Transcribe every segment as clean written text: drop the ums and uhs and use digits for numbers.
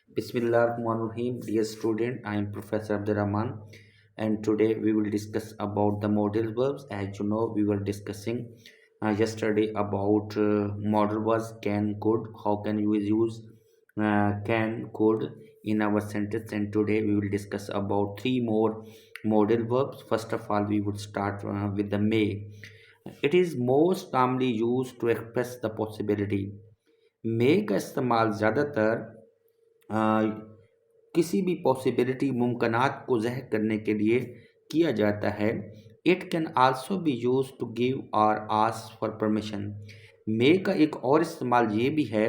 Bismillahirrahmanirrahim. Dear student, I am Professor Abdurrahman, and today we will discuss about the modal verbs. As you know, we were discussing yesterday about modal verbs can, could, how can you use can, could in our sentence, and today we will discuss about three more modal verbs. First of all, we would start with the may. It is most commonly used to express the possibility. मे का इस्तेमाल ज़्यादातर अ, किसी भी possibility मुमकिनात को ज़ाहिर करने के लिए किया जाता है। It can also be use to give or ask for permission. May का एक और इस्तेमाल ये भी है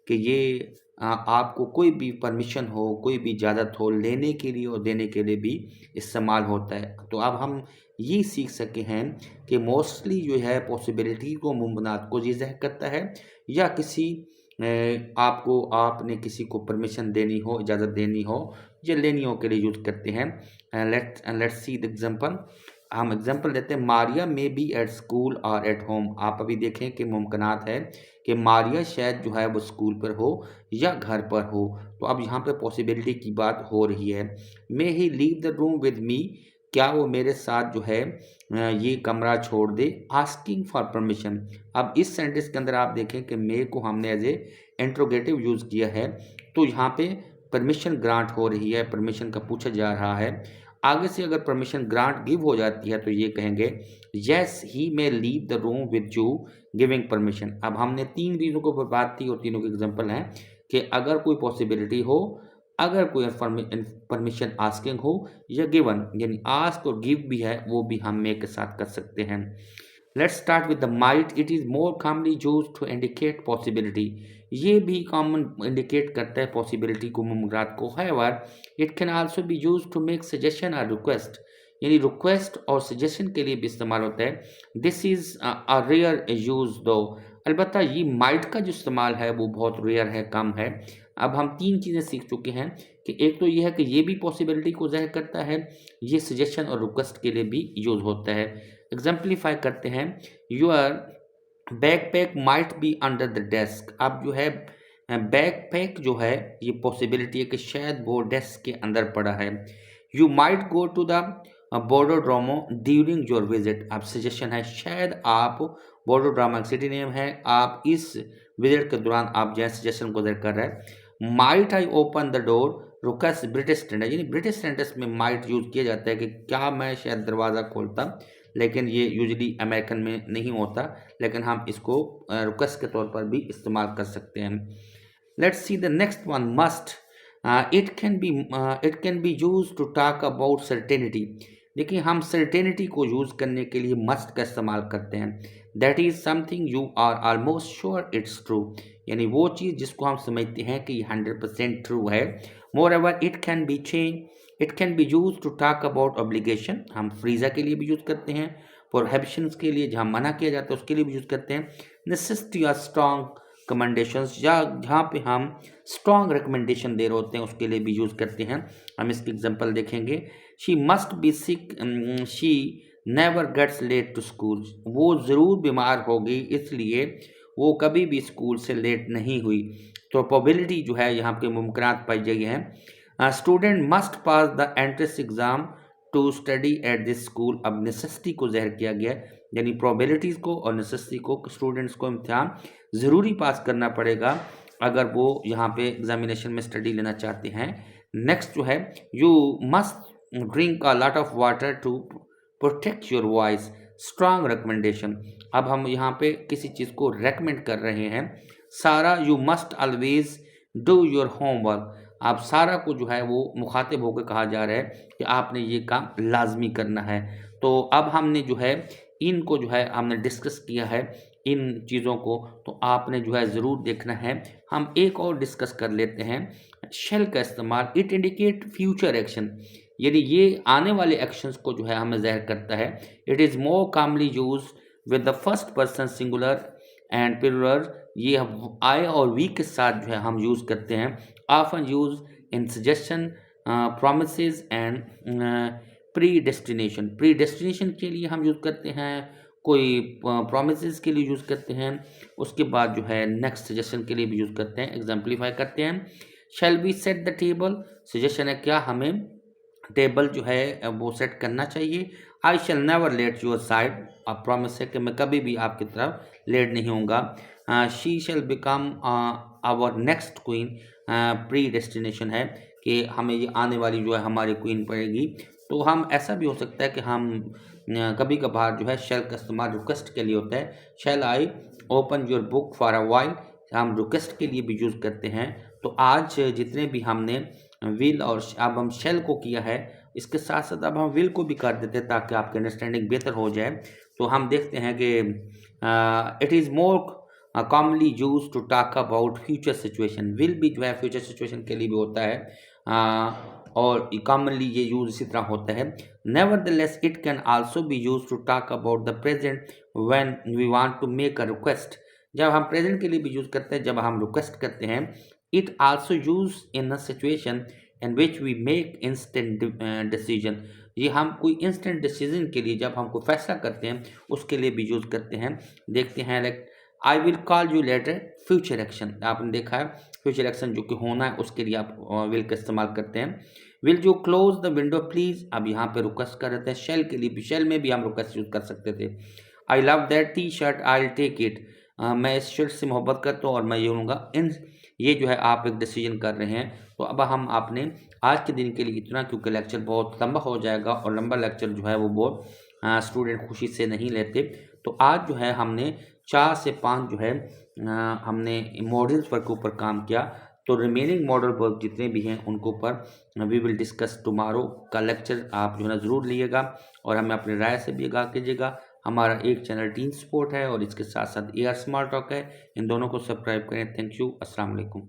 कि ये आपको कोई भी परमिशन हो, कोई भी इजाज़त हो, लेने के लिए और देने के लिए भी इस्तेमाल होता है। तो अब हम ये सीख सके हैं कि मोस्टली जो है पॉसिबिलिटी को मुमकिनात को ये ज़ाहिर करता है, या किसी आपको आपने किसी को परमिशन देनी हो, इजाज़त देनी हो या लेनी हो के लिए यूज़ करते हैं। Let's see the example. हम एग्जांपल देते हैं, Maria may be at school और एट होम। आप अभी देखें कि मुमकिनात है कि मारिया शायद जो है वो स्कूल पर हो या घर पर हो। तो अब यहाँ पे पॉसिबिलिटी की बात हो रही है। May he leave the room with me, क्या वो मेरे साथ जो है ये कमरा छोड़ दे। Asking for permission. अब इस सेंटेंस के अंदर आप देखें कि मे को हमने एज ए इंट्रोगेटिव यूज़ किया है, तो यहाँ पे परमिशन ग्रांट हो रही है, परमिशन का पूछा जा रहा है। आगे से अगर परमिशन ग्रांट गिव हो जाती है तो ये कहेंगे yes he may leave the room with you giving permission. अब हमने तीन चीज़ों को बात की और तीनों के एग्जांपल हैं कि अगर कोई पॉसिबिलिटी हो, अगर कोई परमिशन आस्किंग हो, या गिवन यानी आस्क और गिव भी है, वो भी हम मे के साथ कर सकते हैं। Let's start with the might. It is more commonly use to indicate possibility. ये भी कॉमन इंडिकेट करता है पॉसिबिलिटी को, मुमकिनात को। However it can also be use to make suggestion or request, यानी रिक्वेस्ट और सजेशन के लिए भी इस्तेमाल होता है। This is a rare use though. अलबत्ता ये माइट का जो इस्तेमाल है वो बहुत रेयर है, कम है। अब हम तीन चीज़ें सीख चुके हैं कि एक तो ये है कि ये भी पॉसिबिलिटी को ज़ाहिर करता है, ये सजेशन और रिक्वेस्ट के लिए भी यूज़ होता है। एग्जाम्पलीफाई करते हैं, your backpack might be under the desk. अब जो है बैकपैक जो है ये पॉसिबिलिटी है कि शायद वो डेस्क के अंदर पड़ा है। You might go to the बोर्डोड्रोमो ड्यूरिंग योर विजिट। अब सजेशन है, शायद आप, बोर्डोड्रामा एक सिटी नेम है, आप इस विजिट के दौरान आप जैसे सजेशन को कर रहे हैं। Might I open the door, रुकस ब्रिटिश टेंडर, यानी ब्रिटिश टेंडर्स में माइट यूज किया जाता है कि क्या मैं शायद दरवाज़ा खोलता, लेकिन ये यूजली अमेरिकन में नहीं होता, लेकिन हम इसको रुकस के तौर पर भी इस्तेमाल कर सकते हैं। Let's see the next one, must. It can be use to talk about certainty. देखिए, हम सर्टेनिटी को यूज़ करने के लिए मस्ट का इस्तेमाल करते हैं। That is something you are almost sure it's true, यानी वो चीज़ जिसको हम समझते हैं कि ये 100% ट्रू है। Moreover it can be change, it can be use to talk about obligation. हम फ्रीजा के लिए भी यूज़ करते हैं, प्रोहिबिशंस के लिए जहाँ मना किया जाता है उसके लिए भी यूज़ करते हैं। नेसेसिटी और स्ट्रॉन्ग कमेंडेशंस, या जहाँ पे हम स्ट्रॉन्ग रिकमेंडेशन दे रहे होते हैं उसके लिए भी यूज़ करते हैं। हम इसकी एग्जांपल देखेंगे। She must be sick, she never gets late to school. वो ज़रूर बीमार होगी इसलिए वो कभी भी स्कूल से लेट नहीं हुई। तो प्रोबेबिलिटी जो है यहाँ पे मुमकिनात पाई गई हैं। Student must pass the entrance exam to study at this school. अब नेसेसिटी को ज़ाहिर किया गया, यानी प्रोबेबिलिटीज़ को और नेसेसिटी को, स्टूडेंट्स को इम्तिहान ज़रूरी पास करना पड़ेगा अगर वो यहाँ पे एग्जामिनेशन में स्टडी लेना चाहते हैं। नेक्स्ट जो है, you must drink a lot of water to protect your voice. Strong recommendation. अब हम यहाँ पे किसी चीज़ को रेकमेंड कर रहे हैं। सारा, you must always do your homework. आप सारा को जो है वो मुखातिब होकर कहा जा रहा है कि आपने ये काम लाजमी करना है। तो अब हमने जो है इनको जो है हमने डिस्कस किया है इन चीज़ों को, तो आपने जो है ज़रूर देखना है। हम एक और डिस्कस कर लेते हैं, शेल का इस्तेमाल। इट इंडिकेट फ्यूचर एक्शन, यानी ये आने वाले एक्शंस को जो है हमें ज़ाहिर करता है। It is more commonly use with the first person singular and plural. ये आई और वी के साथ जो है हम यूज़ करते हैं। Often use in suggestion, promises and pre destination. Pre destination के लिए हम यूज़ करते हैं, कोई प्रोमिसेस के लिए यूज़ करते हैं, उसके बाद जो है नेक्स्ट सजेशन के लिए भी यूज़ करते हैं। एग्जाम्पलीफाई करते हैं, shall we set the table, suggestion है क्या हमें टेबल जो है वो सेट करना चाहिए। I shall never let your side, आप प्रॉमिस है कि मैं कभी भी आपकी तरफ लेट नहीं होऊंगा। She shall become our next queen, predestination है कि हमें ये आने वाली जो है हमारी क्वीन पड़ेगी। तो हम ऐसा भी हो सकता है कि हम कभी कभार जो है शैल का इस्तेमाल रिक्वेस्ट के लिए होता है। Shall I open your book for a while, हम रिक्वेस्ट के लिए भी यूज़ करते हैं। तो आज जितने भी हमने विल और अब हम शेल को किया है, इसके साथ साथ अब हम विल को भी कर देते हैं ताकि आपकी अंडरस्टैंडिंग बेहतर हो जाए। तो हम देखते हैं कि it is more commonly use to talk about future situation, will भी जो है फ्यूचर सिचुएशन के लिए भी होता है। और कॉमनली ये यूज इसी तरह होता है। Nevertheless it can also be use to talk about the present when we want to make a request, जब हम प्रेजेंट के लिए भी यूज करते हैं, जब हम रिक्वेस्ट करते हैं। It also use in a situation in which we make instant decision, ये हम कोई इंस्टेंट डिसीजन के लिए जब हम कोई फैसला करते हैं उसके लिए भी यूज करते हैं। देखते हैं like I will call you later, future action, आपने देखा है फ्यूचर एक्शन जो कि होना है उसके लिए आप विल का इस्तेमाल करते हैं। Will you close the window please, अब यहाँ पे रिक्वेस्ट कर रहे थे। शेल के लिए भी, शेल में भी हम रिक्वेस्ट यूज कर सकते थे। I love that T shirt I take it, मैं इस शर्ट से मोहब्बत करता हूँ और मैं ये लूँगा। इन ये जो है आप एक डिसीजन कर रहे हैं। तो अब हम आपने आज के दिन के लिए इतना, क्योंकि लेक्चर बहुत लंबा हो जाएगा और लंबा लेक्चर जो है वो बहुत स्टूडेंट खुशी से नहीं लेते। तो आज जो है हमने 4 से 5 जो है हमने मॉडल्स वर्क के ऊपर काम किया। तो रिमेनिंग मॉडल वर्क जितने भी हैं उनको ऊपर वी विल डिस्कस टुमारो का लेक्चर आप जो है ना ज़रूर लिएगा और हमें अपनी राय से भी आगाह कीजिएगा। हमारा एक चैनल टीन स्पोर्ट है और इसके साथ साथ AR स्मार्ट टॉक है, इन दोनों को सब्सक्राइब करें। थैंक यू, अस्सलाम वालेकुम।